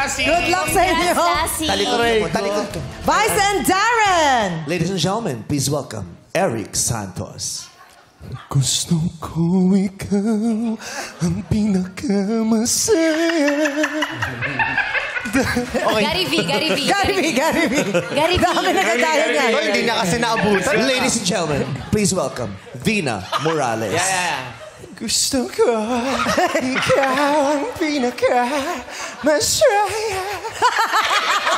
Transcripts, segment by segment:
Lassie. Good luck sa inyo. Talikod mo, talikod ka. Vice and Darren. Ladies and gentlemen, please welcome Eric Santos. Gusto ko ikaw ang pinakamasaya. Gary V. Dami nagagaya niya. Hindi niya kasi naabutan. Ladies and gentlemen, please welcome Vina Morales. Gusto ko ikaw ang pinakamasaya.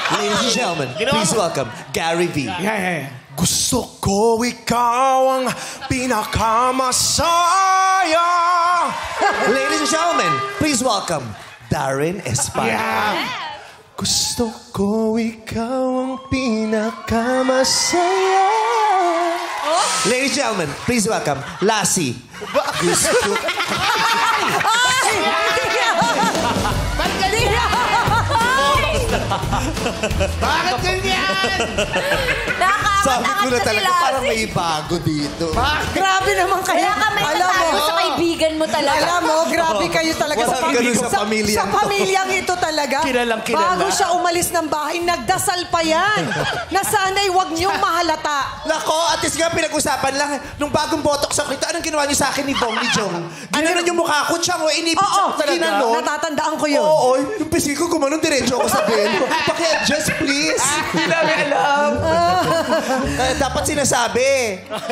Ladies and gentlemen, please welcome Gary V. Gusto ko ikaw ang pinakamasaya. Ladies and gentlemen, please welcome Darren Espada. Gusto ko ikaw ang pinakamasaya. Ladies and gentlemen, please welcome Lassie. Gusto Bakit ganyan? Sabi ko na Nakakatakot talaga, sila. parang may bago dito. Grabe naman kayo. Kaya ka may tatago sa kaibigan mo talaga. Alam mo, grabe kayo talaga Walang ganun sa pamilyang Sa pamilyang ito talaga. Kilalang kilala. Bago siya umalis ng bahay, nagdasal pa yan. Na sana'y huwag niyong mahalata. Nako, at least nga pinag-usapan lang. Nung bagong botox ako ito, anong ginawa niyo sa akin ni Bong ni Jong? Ginanon yung mukha ko, Chang, o inipit Oo, siya talaga. natatandaan ko yun. Oo, yung pisik ko gumanon diretso ako sa belo. Paki-adjust, please. Hindi namin alam. Dapat sinasabi.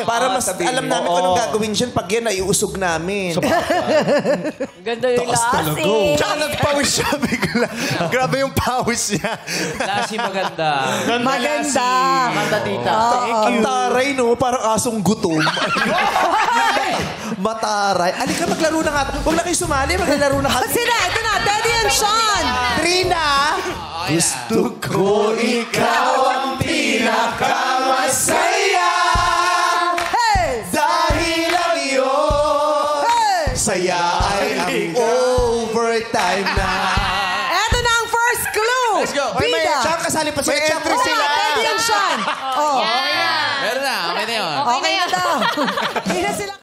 Para mas alam namin kung anong gagawin dyan pag yan naiusog namin. Ganda yung Lassie. Tsaka nagpawis siya bigla. Grabe yung pawis niya. Lassie maganda. Maganda. Maganda, tita. Ang taray, no? Parang asong gutom. Mataray. Alika, maglaro na nga. Huwag na kayo sumali. Maglalaro na kami. Sina, ito na, Teddy and Sean. Trina! Gusto ko ikaw ang pinakamasaya. Hey! Dahil ang iyong Hey! saya ay ang overtime na. Eto na ang first clue. Let's go. Bida. Tsaka kasali pa sila. May entry Oh, sila. Teddy and Sean. Oh. Yeah. Meron na. Okay na yun. Okay na daw. Hindi na sila.